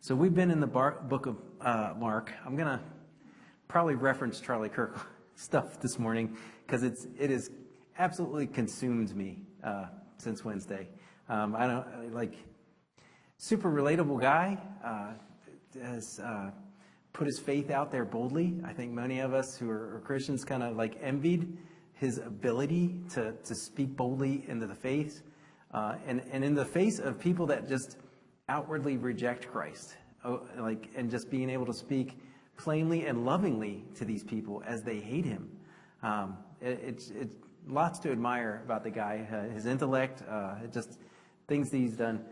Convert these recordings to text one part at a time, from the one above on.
So we've been in the book of Mark. I'm going to probably reference Charlie Kirk stuff this morning because it has absolutely consumed me since Wednesday. I don't like super relatable guy, has put his faith out there boldly. I think many of us who are Christians kind of like envied his ability to speak boldly into the faith, and in the face of people that just outwardly reject Christ, and just being able to speak plainly and lovingly to these people as they hate him. It's lots to admire about the guy, his intellect, just things that he's done.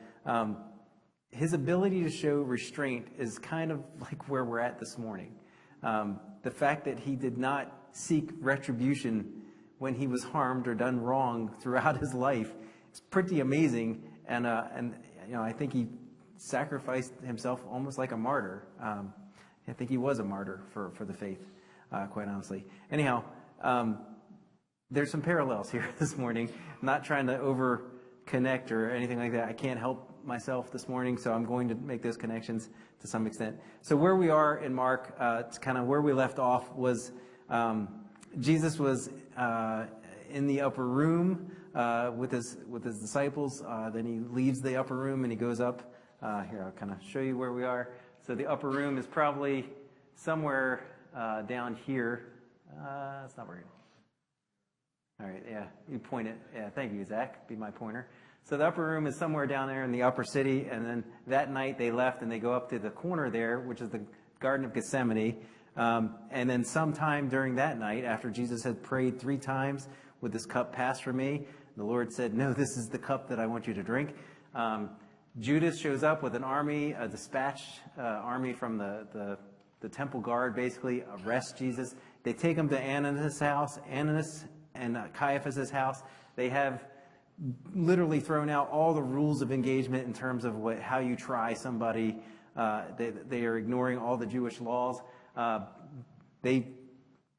His ability to show restraint is kind of like where we're at this morning. The fact that he did not seek retribution when he was harmed or done wrong throughout his life is pretty amazing. And I think he sacrificed himself almost like a martyr. I think he was a martyr for the faith, quite honestly. Anyhow, there's some parallels here this morning. I'm not trying to over-connect or anything like that. I can't help myself this morning, so I'm going to make those connections to some extent. So where we are in Mark, it's kind of where we left off was Jesus was in the upper room with his disciples. Then he leaves the upper room and he goes up. Here, I'll kind of show you where we are. So the upper room is probably somewhere down here. It's not working. All right, yeah, you point it. Yeah, thank you, Zach. Be my pointer. So the upper room is somewhere down there in the upper city, and then that night they left and they go up to the corner there, which is the Garden of Gethsemane. And then sometime during that night, after Jesus had prayed 3 times, "Would this cup pass from me?" the Lord said, "No, this is the cup that I want you to drink." Judas shows up with an army, a dispatched army from the temple guard, basically arrest Jesus. They take him to Annas' house, Annas and Caiaphas' house. They have literally thrown out all the rules of engagement in terms of how you try somebody. They are ignoring all the Jewish laws. They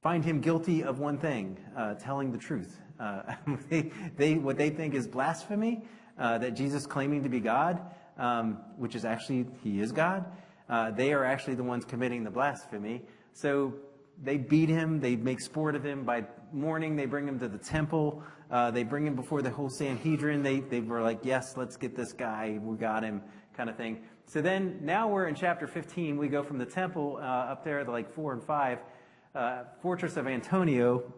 find him guilty of one thing, telling the truth. What they think is blasphemy, that Jesus claiming to be God, which is actually, he is God. They are actually the ones committing the blasphemy. So they beat him. They make sport of him. By morning, they bring him to the temple. They bring him before the whole Sanhedrin. They were like, yes, let's get this guy. We got him, kind of thing. So then now we're in chapter 15. We go from the temple up there to like 4 and 5. Fortress of Antonio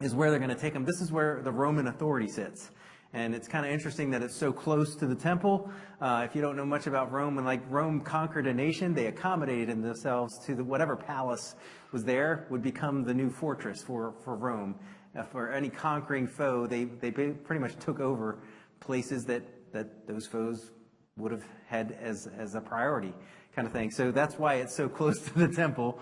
is where they're going to take him. This is where the Roman authority sits. And it's kind of interesting that it's so close to the temple. If you don't know much about Rome, when Rome conquered a nation, they accommodated themselves to whatever palace was there would become the new fortress for Rome. For any conquering foe, they pretty much took over places that those foes would have had as a priority, kind of thing. So that's why it's so close to the temple.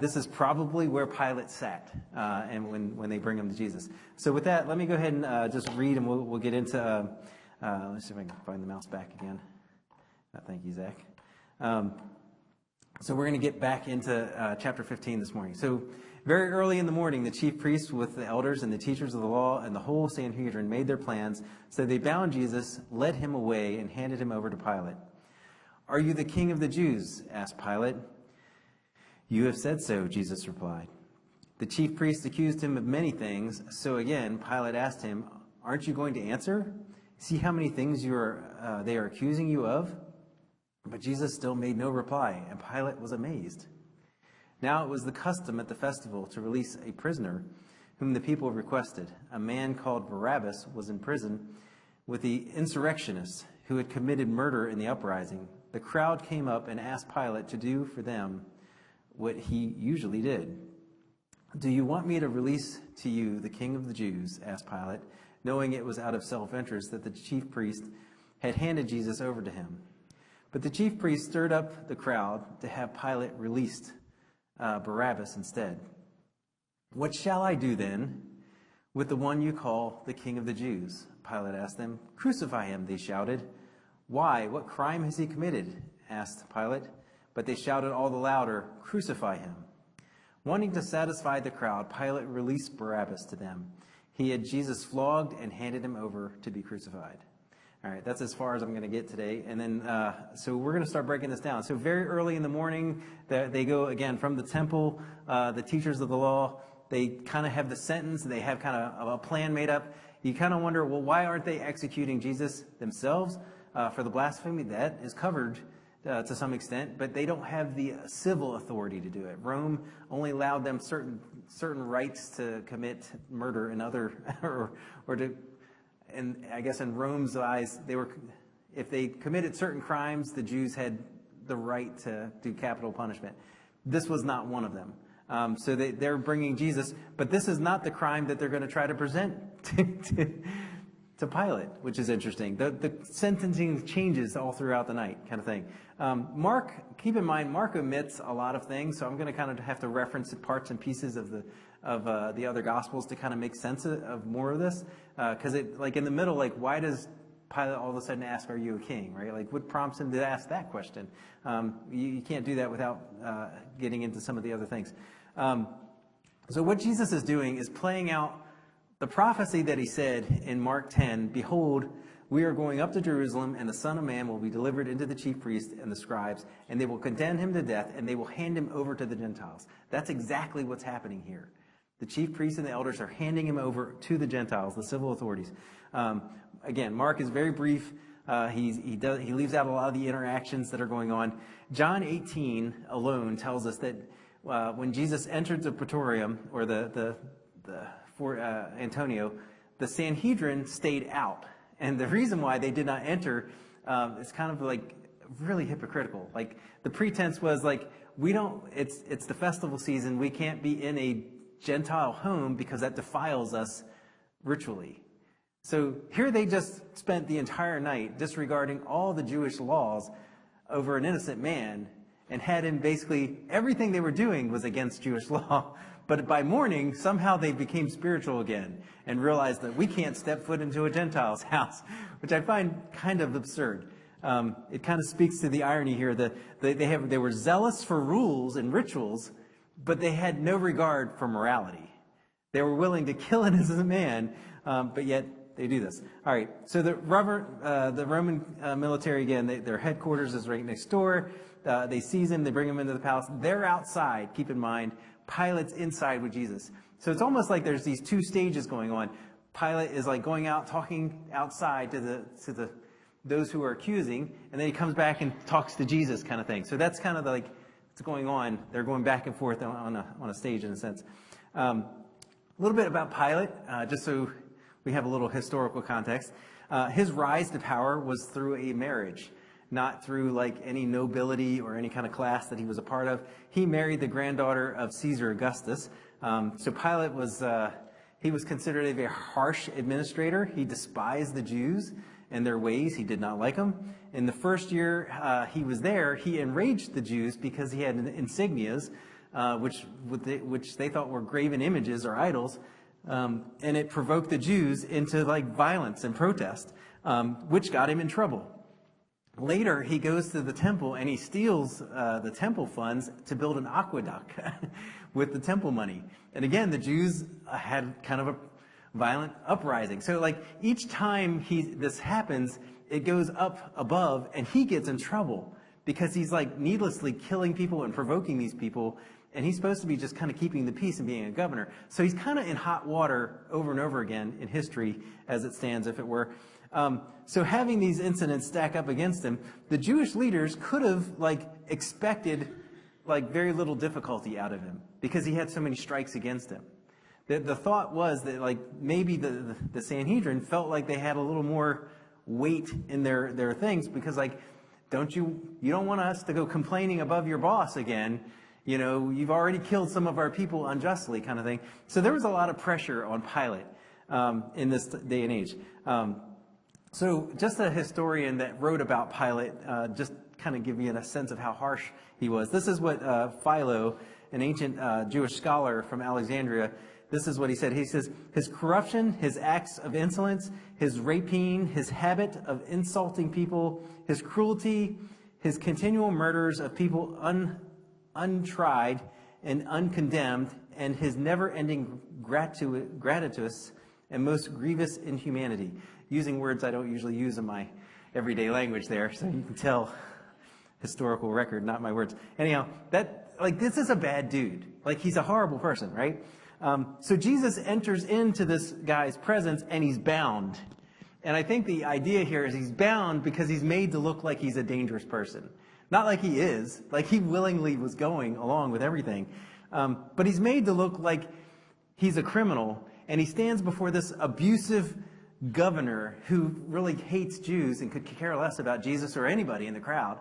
This is probably where Pilate sat, and when they bring him to Jesus. So with that, let me go ahead and just read, and we'll get into. Let's see if I can find the mouse back again. Thank you, Zach. So we're going to get back into chapter 15 this morning. So very early in the morning, the chief priests with the elders and the teachers of the law and the whole Sanhedrin made their plans. So they bound Jesus, led him away, and handed him over to Pilate. "Are you the king of the Jews?" asked Pilate. "You have said so," Jesus replied. The chief priests accused him of many things. So again, Pilate asked him, "Aren't you going to answer? See how many things they are accusing you of?" But Jesus still made no reply, and Pilate was amazed. Now it was the custom at the festival to release a prisoner whom the people requested. A man called Barabbas was in prison with the insurrectionists who had committed murder in the uprising. The crowd came up and asked Pilate to do for them what he usually did. "Do you want me to release to you the king of the Jews?" asked Pilate, knowing it was out of self-interest that the chief priest had handed Jesus over to him. But the chief priest stirred up the crowd to have Pilate released Barabbas instead. "What shall I do then with the one you call the king of the Jews?" Pilate asked them. "Crucify him," they shouted. "Why? What crime has he committed?" asked Pilate. But they shouted all the louder, "Crucify him." Wanting to satisfy the crowd, Pilate released Barabbas to them. He had Jesus flogged and handed him over to be crucified. All right, that's as far as I'm going to get today. And then, so we're going to start breaking this down. So very early in the morning, they go, again, from the temple, the teachers of the law, they kind of have the sentence, they have kind of a plan made up. You kind of wonder, well, why aren't they executing Jesus themselves for the blasphemy? That is covered to some extent, but they don't have the civil authority to do it. Rome only allowed them certain rights to commit murder and other, or to, and I guess in Rome's eyes, if they committed certain crimes, the Jews had the right to do capital punishment. This was not one of them. So they're bringing Jesus, but this is not the crime that they're going to try to present to Pilate, which is interesting. The sentencing changes all throughout the night, kind of thing. Mark, keep in mind, Mark omits a lot of things, so I'm going to kind of have to reference parts and pieces of the other Gospels to kind of make sense of more of this. Because like in the middle, like why does Pilate all of a sudden ask, "Are you a king?" Right? Like what prompts him to ask that question? You can't do that without getting into some of the other things. So what Jesus is doing is playing out the prophecy that he said in Mark 10, "Behold, we are going up to Jerusalem, and the Son of Man will be delivered into the chief priests and the scribes, and they will condemn him to death, and they will hand him over to the Gentiles." That's exactly what's happening here. The chief priests and the elders are handing him over to the Gentiles, the civil authorities. Again, Mark is very brief. He leaves out a lot of the interactions that are going on. John 18 alone tells us that when Jesus entered the Praetorium, or the Fort Antonio, the Sanhedrin stayed out. And the reason why they did not enter is kind of like really hypocritical. Like the pretense was like, it's the festival season. We can't be in a Gentile home because that defiles us ritually. So here they just spent the entire night disregarding all the Jewish laws over an innocent man, and had him basically, everything they were doing was against Jewish law. But by morning, somehow they became spiritual again and realized that we can't step foot into a Gentile's house, which I find kind of absurd. It kind of speaks to the irony here that they were zealous for rules and rituals, but they had no regard for morality. They were willing to kill an innocent man, but yet they do this. All right, so the Roman military, again, their headquarters is right next door. They seize him, they bring him into the palace. They're outside, keep in mind. Pilate's inside with Jesus. So it's almost like there's these two stages going on. Pilate is like going out, talking outside to those who are accusing, and then he comes back and talks to Jesus, kind of thing. So that's kind of like what's going on. They're going back and forth on a stage, in a sense. A little bit about Pilate, just so we have a little historical context. His rise to power was through a marriage, not through like any nobility or any kind of class that he was a part of. He married the granddaughter of Caesar Augustus. So Pilate was considered a very harsh administrator. He despised the Jews and their ways. He did not like them. In the first year he was there, he enraged the Jews because he had insignias, which they thought were graven images or idols. And it provoked the Jews into like violence and protest, which got him in trouble. Later, he goes to the temple and he steals the temple funds to build an aqueduct with the temple money. And again, the Jews had kind of a violent uprising. So like each time this happens, it goes up above and he gets in trouble because he's like needlessly killing people and provoking these people. And he's supposed to be just kind of keeping the peace and being a governor. So he's kind of in hot water over and over again in history as it stands, if it were. So having these incidents stack up against him, the Jewish leaders could have like expected like very little difficulty out of him because he had so many strikes against him. The thought was that like maybe the Sanhedrin felt like they had a little more weight in their things because like, you don't want us to go complaining above your boss again. You know, you've already killed some of our people unjustly, kind of thing. So there was a lot of pressure on Pilate in this day and age. So just a historian that wrote about Pilate, just kind of give you a sense of how harsh he was. This is what Philo, an ancient Jewish scholar from Alexandria, this is what he said. He says, his corruption, his acts of insolence, his rapine, his habit of insulting people, his cruelty, his continual murders of people untried and uncondemned, and his never-ending gratuitous and most grievous inhumanity. using words I don't usually use in my everyday language there, so you can tell historical record, not my words. Anyhow, this is a bad dude. Like, he's a horrible person, right? So Jesus enters into this guy's presence, and he's bound. And I think the idea here is he's bound because he's made to look like he's a dangerous person. Not like he is. Like, he willingly was going along with everything. But he's made to look like he's a criminal, and he stands before this abusive governor who really hates Jews and could care less about Jesus or anybody in the crowd.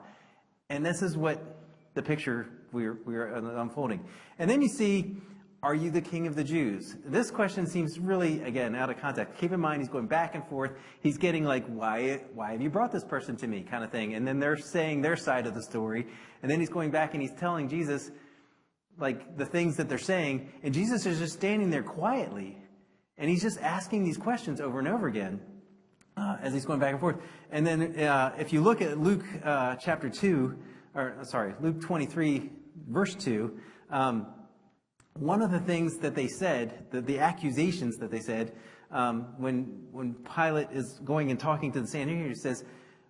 And this is what the picture we're unfolding. And then you see, are you the king of the Jews? This question seems really, again, out of context. Keep in mind, he's going back and forth. He's getting like, why have you brought this person to me, kind of thing. And then they're saying their side of the story. And then he's going back and he's telling Jesus, like, the things that they're saying. And Jesus is just standing there quietly. And he's just asking these questions over and over again as he's going back and forth. And then if you look at Luke Luke 23, verse 2, one of the things that they said, the accusations that they said, when Pilate is going and talking to the Sanhedrin, he says,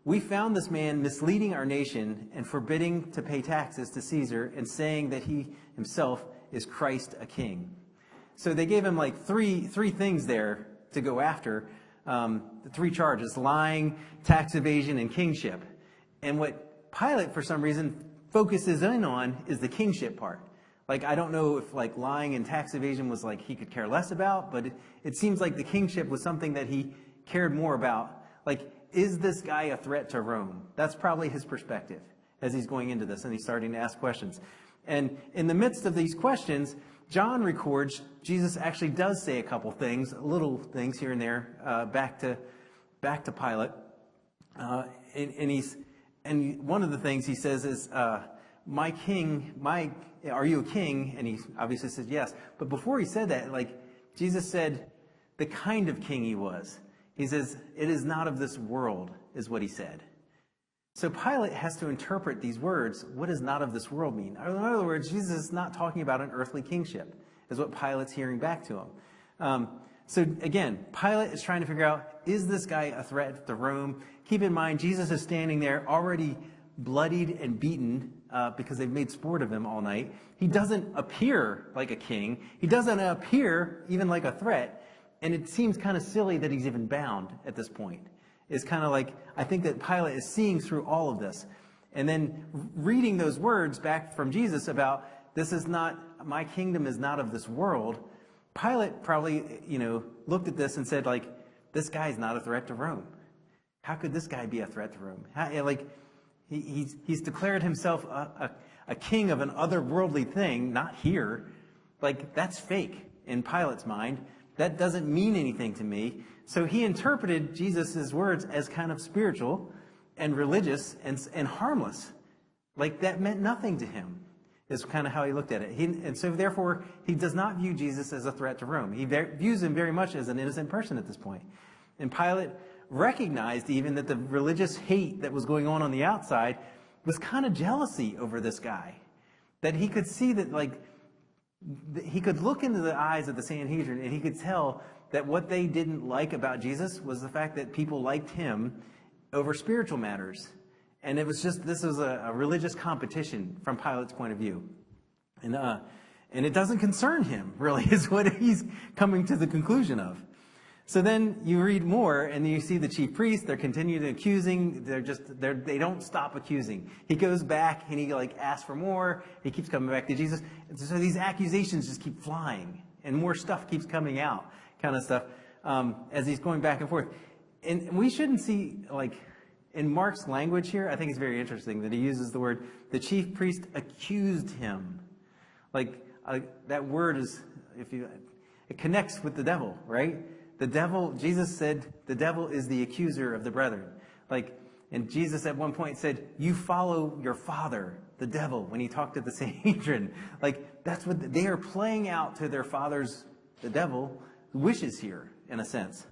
"We found this man misleading our nation and forbidding to pay taxes to Caesar and saying that he himself is Christ a king." So they gave him like three things there to go after, the three charges: lying, tax evasion, and kingship. And what Pilate, for some reason, focuses in on is the kingship part. Like, I don't know if like lying and tax evasion was like he could care less about, but it seems like the kingship was something that he cared more about. Like, is this guy a threat to Rome? That's probably his perspective as he's going into this, and he's starting to ask questions. And in the midst of these questions, John records Jesus actually does say a couple things, little things here and there, back to Pilate. And one of the things he says is, "My king, are you a king?" And he obviously says yes. But before he said that, like, Jesus said the kind of king he was. He says, "It is not of this world," is what he said. So Pilate has to interpret these words. What does "not of this world" mean? In other words, Jesus is not talking about an earthly kingship, is what Pilate's hearing back to him. So again, Pilate is trying to figure out, is this guy a threat to Rome? Keep in mind, Jesus is standing there already bloodied and beaten because they've made sport of him all night. He doesn't appear like a king. He doesn't appear even like a threat. And it seems kind of silly that he's even bound at this point. It's kind of like, I think that Pilate is seeing through all of this. And then reading those words back from Jesus about, this is not, my kingdom is not of this world. Pilate probably, looked at this and said, like, this guy's not a threat to Rome. How could this guy be a threat to Rome? He's declared himself a king of an otherworldly thing, not here. Like, that's fake in Pilate's mind. That doesn't mean anything to me. So he interpreted Jesus' words as kind of spiritual and religious and harmless. Like, that meant nothing to him, is kind of how he looked at it. And so therefore, he does not view Jesus as a threat to Rome. He views him very much as an innocent person at this point. And Pilate recognized even that the religious hate that was going on the outside was kind of jealousy over this guy. That he could see that, like, he could look into the eyes of the Sanhedrin and he could tell that what they didn't like about Jesus was the fact that people liked him over spiritual matters. And it was just, this was a religious competition from Pilate's point of view. And it doesn't concern him, really, is what he's coming to the conclusion of. So then you read more, and you see the chief priests, they're continuing accusing, they don't stop accusing. He goes back, and he, like, asks for more, he keeps coming back to Jesus. And so these accusations just keep flying, and more stuff keeps coming out, kind of stuff, as he's going back and forth. And we shouldn't see, like, in Mark's language here, I think it's very interesting that he uses the word, the chief priest accused him. Like, that word is, it connects with the devil, right? The devil, Jesus said, the devil is the accuser of the brethren. Like, and Jesus at one point said, you follow your father, the devil, when he talked to the Sanhedrin. Like, that's what they are playing out to their father's, the devil, wishes here, in a sense.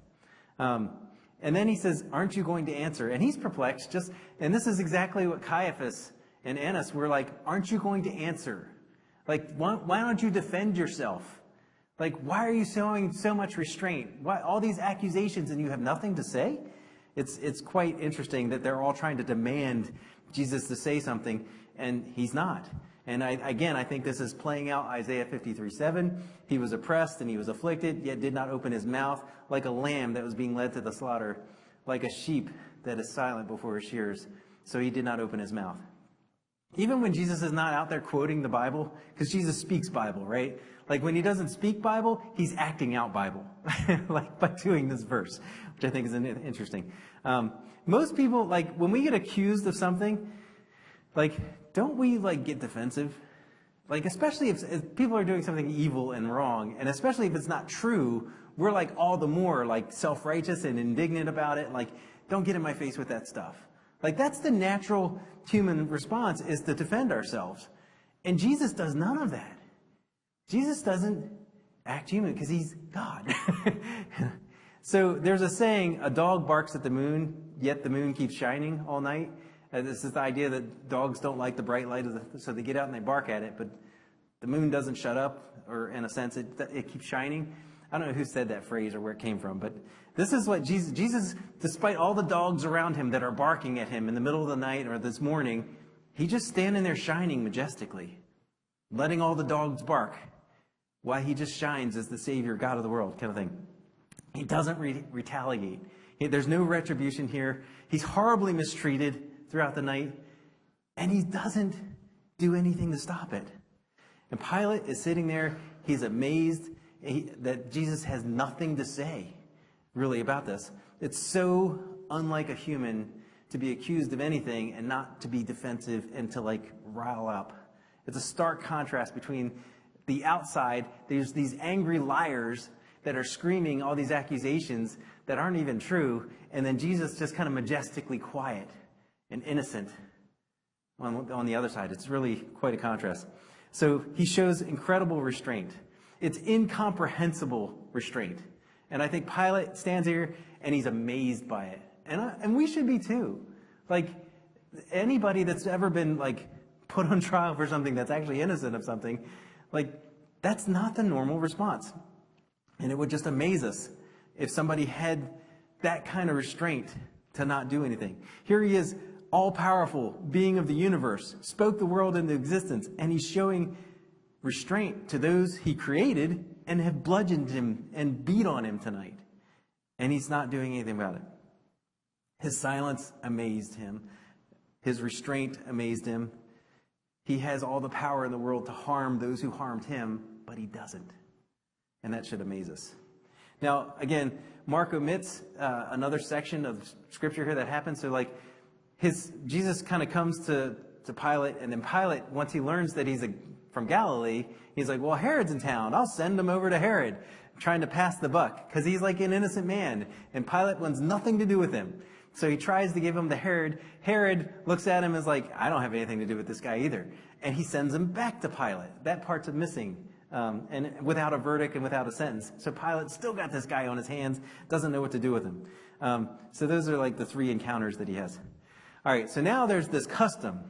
And then he says, aren't you going to answer? And he's perplexed, and this is exactly what Caiaphas and Annas were like, aren't you going to answer? Like, why don't you defend yourself? Like, why are you showing so much restraint? Why all these accusations and you have nothing to say? It's quite interesting that they're all trying to demand Jesus to say something, and he's not. And I think this is playing out Isaiah 53:7. He was oppressed and he was afflicted, yet did not open his mouth, like a lamb that was being led to the slaughter, like a sheep that is silent before his shearers. So he did not open his mouth. Even when Jesus is not out there quoting the Bible, because Jesus speaks Bible, right? Like when he doesn't speak Bible, he's acting out Bible, like by doing this verse, which I think is interesting. Most people, like when we get accused of something, like don't we like get defensive? Like especially if people are doing something evil and wrong, and especially if it's not true, we're like all the more like self-righteous and indignant about it. Like don't get in my face with that stuff. Like that's the natural human response, is to defend ourselves. And Jesus does none of that. Jesus doesn't act human because he's God. So there's a saying, a dog barks at the moon, yet the moon keeps shining all night. This is the idea that dogs don't like the bright light, so they get out and they bark at it, but the moon doesn't shut up, or in a sense, it keeps shining. I don't know who said that phrase or where it came from, but this is what Jesus, despite all the dogs around him that are barking at him in the middle of the night or this morning, he's just standing there shining majestically, letting all the dogs bark while he just shines as the Savior, God of the world, kind of thing. He doesn't retaliate. There's no retribution here. He's horribly mistreated throughout the night, and he doesn't do anything to stop it. And Pilate is sitting there. He's amazed that Jesus has nothing to say, really, about this. It's so unlike a human to be accused of anything and not to be defensive and to, like, rile up. It's a stark contrast between the outside. There's these angry liars that are screaming all these accusations that aren't even true, and then Jesus just kind of majestically quiet and innocent on the other side. It's really quite a contrast. So he shows incredible restraint. It's incomprehensible restraint. And I think Pilate stands here and he's amazed by it. And we should be too. Like anybody that's ever been like put on trial for something that's actually innocent of something, like that's not the normal response. And it would just amaze us if somebody had that kind of restraint to not do anything. Here he is, all-powerful, being of the universe, spoke the world into existence, and he's showing restraint to those he created and have bludgeoned him and beat on him tonight. And he's not doing anything about it. His silence amazed him. His restraint amazed him. He has all the power in the world to harm those who harmed him, but he doesn't. And that should amaze us. Now, again, Mark omits another section of scripture here that happens. So, like, Jesus kind of comes to Pilate, and then Pilate, once he learns that he's from Galilee, he's like, well, Herod's in town. I'll send him over to Herod, trying to pass the buck, because he's like an innocent man, and Pilate wants nothing to do with him. So he tries to give him to Herod. Herod looks at him as like, I don't have anything to do with this guy either. And he sends him back to Pilate. That part's missing. And without a verdict and without a sentence. So Pilate still got this guy on his hands, doesn't know what to do with him. So those are like the three encounters that he has. All right, so now there's this custom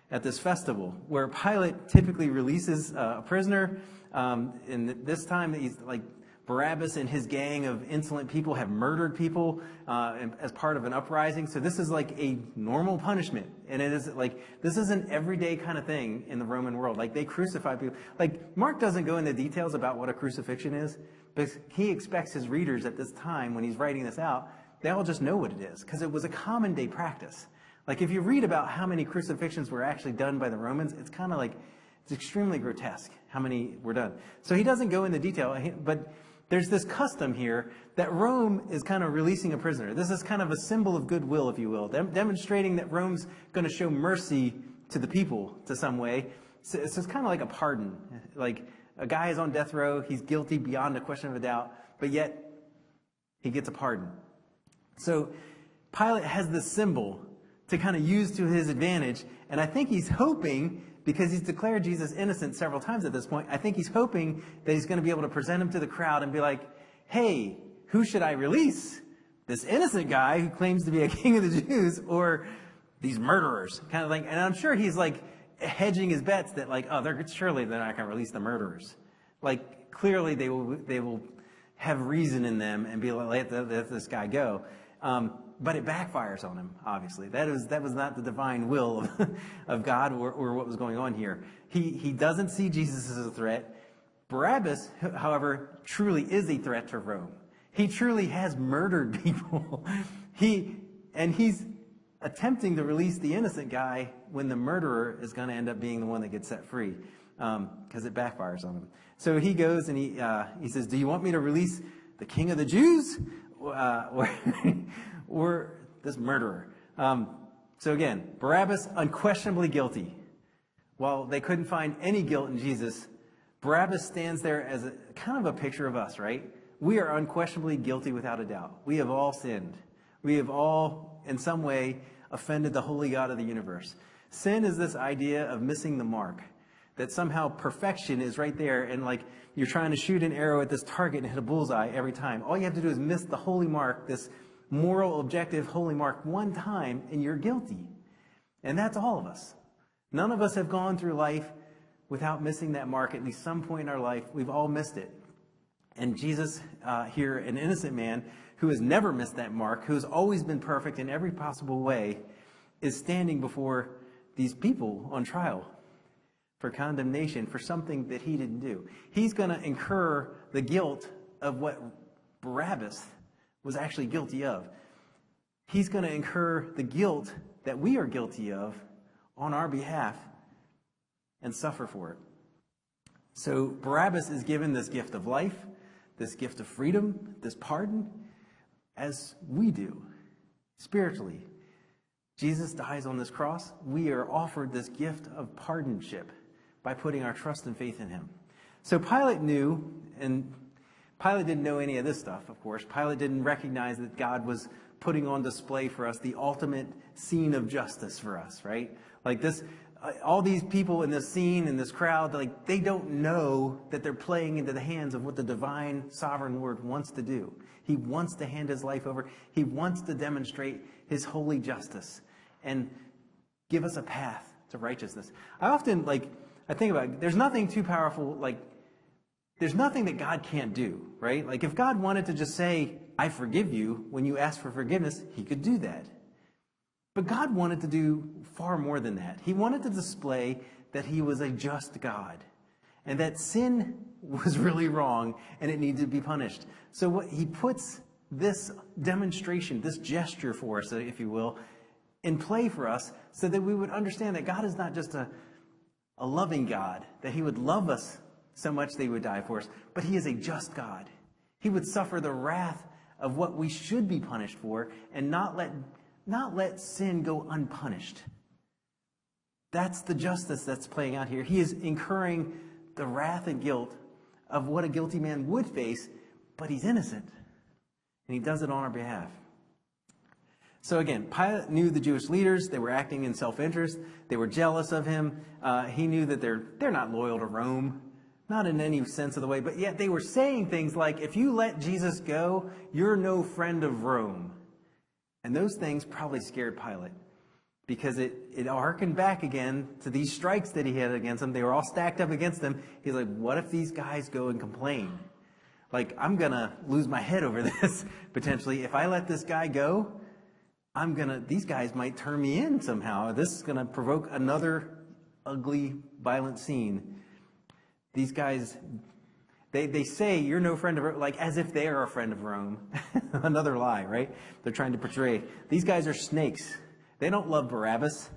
at this festival where Pilate typically releases a prisoner. And this time he's like Barabbas and his gang of insolent people have murdered people as part of an uprising. So this is like a normal punishment. And it is like, this is an everyday kind of thing in the Roman world. Like they crucify people. Like Mark doesn't go into details about what a crucifixion is, but he expects his readers at this time when he's writing this out, they all just know what it is because it was a common day practice. Like if you read about how many crucifixions were actually done by the Romans, it's kind of like, it's extremely grotesque how many were done. So he doesn't go into detail, but there's this custom here that Rome is kind of releasing a prisoner. This is kind of a symbol of goodwill, if you will, demonstrating that Rome's going to show mercy to the people to some way. So it's kind of like a pardon. Like a guy is on death row, he's guilty beyond a question of a doubt, but yet he gets a pardon. So Pilate has this symbol to kind of use to his advantage, and I think he's hoping, because he's declared Jesus innocent several times at this point, I think he's hoping that he's going to be able to present him to the crowd and be like, hey, who should I release? This innocent guy who claims to be a king of the Jews or these murderers? Kind of like, and I'm sure he's like hedging his bets that like, oh, surely they're not going to release the murderers. Like clearly they will have reason in them and be like, let this guy go. But it backfires on him, obviously. That was not the divine will of God or what was going on here. He doesn't see Jesus as a threat. Barabbas, however, truly is a threat to Rome. He truly has murdered people. He's attempting to release the innocent guy when the murderer is going to end up being the one that gets set free, because it backfires on him. So he goes and he says, "Do you want me to release the king of the Jews, or this murderer?" So again, Barabbas unquestionably guilty. While they couldn't find any guilt in Jesus, Barabbas stands there as kind of a picture of us, right? We are unquestionably guilty without a doubt. We have all sinned. We have all, in some way, offended the holy God of the universe. Sin is this idea of missing the mark, that somehow perfection is right there, and like you're trying to shoot an arrow at this target and hit a bullseye every time. All you have to do is miss the holy mark, this moral, objective, holy mark one time, and you're guilty. And that's all of us. None of us have gone through life without missing that mark at least some point in our life. We've all missed it. And Jesus here, an innocent man who has never missed that mark, who has always been perfect in every possible way, is standing before these people on trial for condemnation for something that he didn't do. He's going to incur the guilt of what Barabbas was actually guilty of. He's going to incur the guilt that we are guilty of on our behalf and suffer for it. So Barabbas is given this gift of life, this gift of freedom, this pardon, as we do, spiritually. Jesus dies on this cross. We are offered this gift of pardonship by putting our trust and faith in him. So Pilate knew, and Pilate didn't know any of this stuff, of course. Pilate didn't recognize that God was putting on display for us the ultimate scene of justice for us, right? Like this, all these people in this scene, in this crowd, like they don't know that they're playing into the hands of what the divine sovereign Lord wants to do. He wants to hand his life over. He wants to demonstrate his holy justice and give us a path to righteousness. I think about it, there's nothing too powerful, there's nothing that God can't do, right? Like if God wanted to just say, "I forgive you," when you ask for forgiveness, he could do that. But God wanted to do far more than that. He wanted to display that he was a just God and that sin was really wrong and it needed to be punished. So he puts this demonstration, this gesture for us, if you will, in play for us so that we would understand that God is not just a loving God, that he would love us so much that he would die for us, but he is a just God. He would suffer the wrath of what we should be punished for and not let sin go unpunished. That's the justice that's playing out here. He is incurring the wrath and guilt of what a guilty man would face, but he's innocent. And he does it on our behalf. So again, Pilate knew the Jewish leaders. They were acting in self-interest. They were jealous of him. He knew that they're not loyal to Rome, not in any sense of the way, but yet they were saying things like, if you let Jesus go, you're no friend of Rome. And those things probably scared Pilate because it harkened back again to these strikes that he had against them. They were all stacked up against him. He's like, what if these guys go and complain? Like, I'm going to lose my head over this, potentially. If I let this guy go, these guys might turn me in somehow. This is going to provoke another ugly, violent scene. These guys, they say you're no friend of Rome, like as if they are a friend of Rome. Another lie, right? They're trying to portray. These guys are snakes. They don't love Barabbas.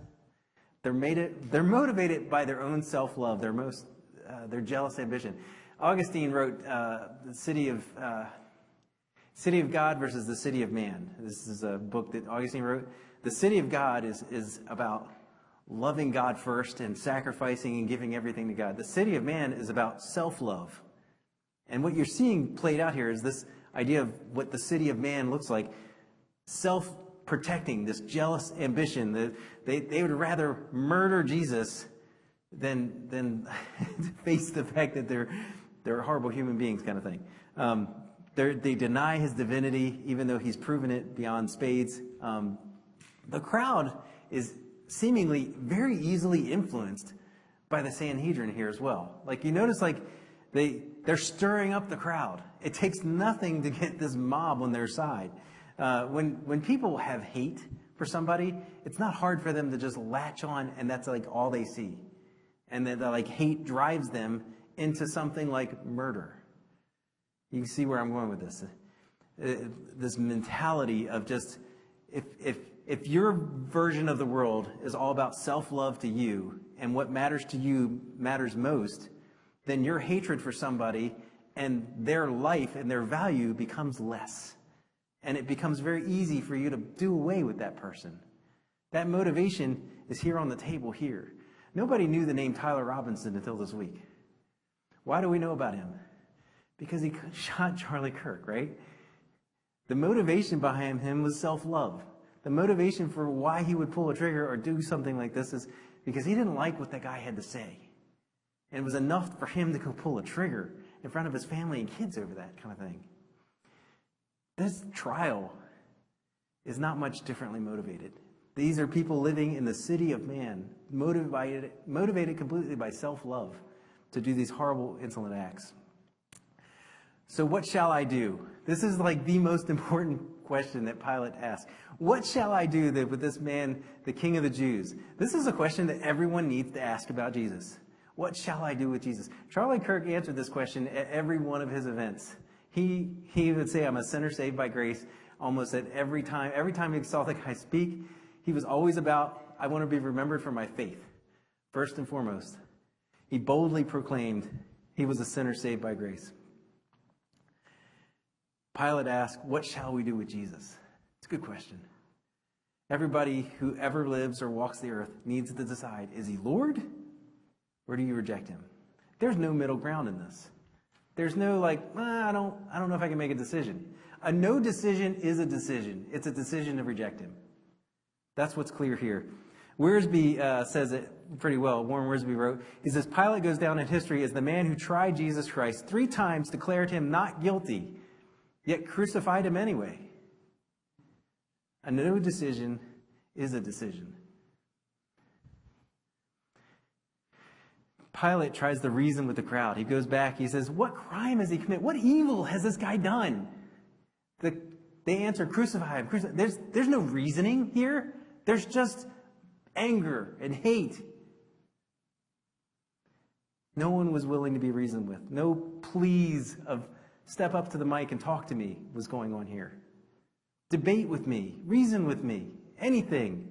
They're motivated by their own self-love, their jealous ambition. Augustine wrote the City of God versus the City of Man. This is a book that Augustine wrote. The City of God is about loving God first and sacrificing and giving everything to God. The City of Man is about self-love. And what you're seeing played out here is this idea of what the City of Man looks like. Self-protecting, this jealous ambition. They would rather murder Jesus than face the fact that they're horrible human beings, kind of thing. They deny his divinity, even though he's proven it beyond spades. The crowd is seemingly very easily influenced by the Sanhedrin here as well. Like you notice, They're stirring up the crowd. It takes nothing to get this mob on their side. When people have hate for somebody, it's not hard for them to just latch on, and that's like all they see. And then like hate drives them into something like murder. You can see where I'm going with this. This mentality of just, if your version of the world is all about self-love to you, and what matters to you matters most, then your hatred for somebody and their life and their value becomes less. And it becomes very easy for you to do away with that person. That motivation is here on the table here. Nobody knew the name Tyler Robinson until this week. Why do we know about him? Because he shot Charlie Kirk, right? The motivation behind him was self-love. The motivation for why he would pull a trigger or do something like this is because he didn't like what that guy had to say. And it was enough for him to go pull a trigger in front of his family and kids over that kind of thing. This trial is not much differently motivated. These are people living in the city of man, motivated completely by self-love to do these horrible, insolent acts. So what shall I do? This is like the most important question that Pilate asked. What shall I do with this man, the King of the Jews? This is a question that everyone needs to ask about Jesus. What shall I do with Jesus? Charlie Kirk answered this question at every one of his events. He would say, I'm a sinner saved by grace, almost at every time. Every time he saw the guy speak, he was always about, I want to be remembered for my faith, first and foremost. He boldly proclaimed he was a sinner saved by grace. Pilate asked, what shall we do with Jesus? It's a good question. Everybody who ever lives or walks the earth needs to decide, is he Lord or do you reject him? There's no middle ground in this. There's no like, I don't know if I can make a decision. A no decision is a decision. It's a decision to reject him. That's what's clear here. Wiersbe says it pretty well. Warren Wiersbe wrote, he says, Pilate goes down in history as the man who tried Jesus Christ 3 times, declared him not guilty, yet crucified him anyway. A no decision is a decision. Pilate tries to reason with the crowd. He goes back. He says, what crime has he committed? What evil has this guy done? They answer, crucify him. There's no reasoning here. There's just anger and hate. No one was willing to be reasoned with. No pleas of step up to the mic and talk to me was going on here. Debate with me. Reason with me. Anything.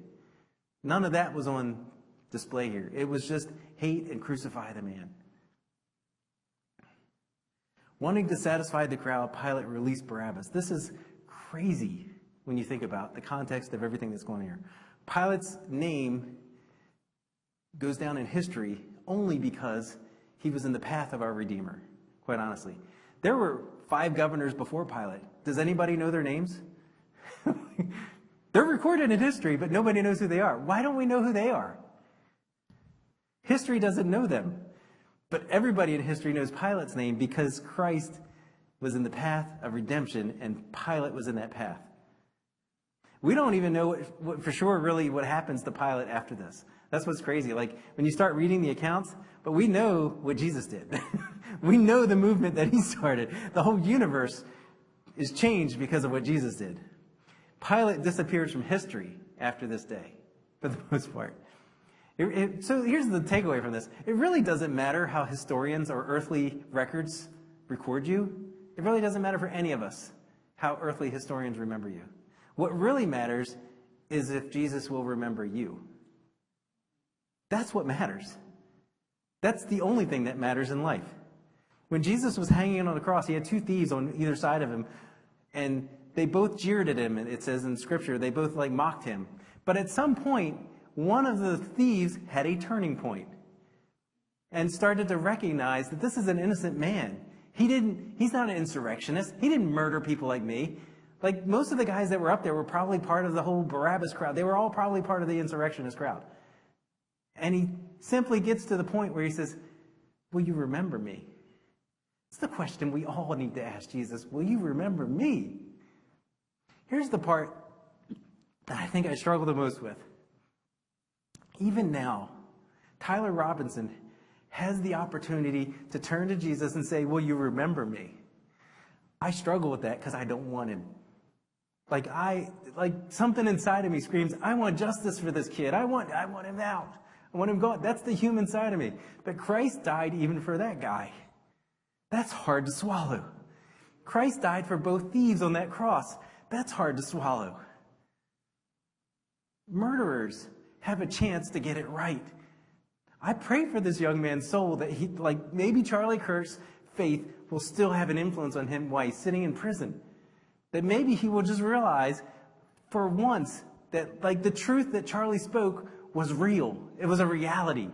None of that was on display here. It was just hate and crucify the man. Wanting to satisfy the crowd, Pilate released Barabbas. This is crazy when you think about the context of everything that's going on here. Pilate's name goes down in history only because he was in the path of our Redeemer, quite honestly. There were 5 governors before Pilate. Does anybody know their names? They're recorded in history, but nobody knows who they are. Why don't we know who they are? History doesn't know them. But everybody in history knows Pilate's name because Christ was in the path of redemption and Pilate was in that path. We don't even know what for sure really what happens to Pilate after this. That's what's crazy. Like when you start reading the accounts, but we know what Jesus did. We know the movement that he started. The whole universe is changed because of what Jesus did. Pilate disappears from history after this day, for the most part. So here's the takeaway from this. It really doesn't matter how historians or earthly records record you. It really doesn't matter for any of us how earthly historians remember you. What really matters is if Jesus will remember you. That's what matters. That's the only thing that matters in life. When Jesus was hanging on the cross, he had 2 thieves on either side of him, and they both jeered at him, it says in Scripture. They both mocked him. But at some point, one of the thieves had a turning point and started to recognize that this is an innocent man. He's not an insurrectionist. He didn't murder people like me. Like most of the guys that were up there were probably part of the whole Barabbas crowd. They were all probably part of the insurrectionist crowd. And he simply gets to the point where he says, will you remember me? It's the question we all need to ask Jesus. Will you remember me? Here's the part that I think I struggle the most with. Even now, Tyler Robinson has the opportunity to turn to Jesus and say, will you remember me? I struggle with that because I don't want him. Like something inside of me screams, I want justice for this kid. I want him out. I want him gone. That's the human side of me. But Christ died even for that guy. That's hard to swallow. Christ died for both thieves on that cross. That's hard to swallow. Murderers have a chance to get it right. I pray for this young man's soul that maybe Charlie Kirk's faith will still have an influence on him while he's sitting in prison. That maybe he will just realize for once that the truth that Charlie spoke was real. It was a reality.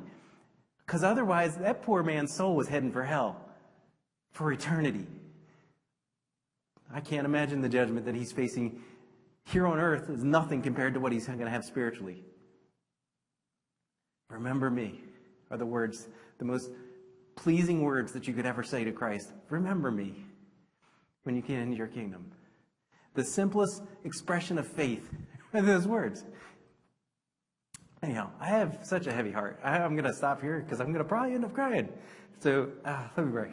Because otherwise, that poor man's soul was heading for hell for eternity. I can't imagine the judgment that he's facing here on earth is nothing compared to what he's going to have spiritually. Remember me are the words, the most pleasing words that you could ever say to Christ. Remember me when you get into your kingdom. The simplest expression of faith are those words. Anyhow, I have such a heavy heart. I'm going to stop here because I'm going to probably end up crying. So let me break.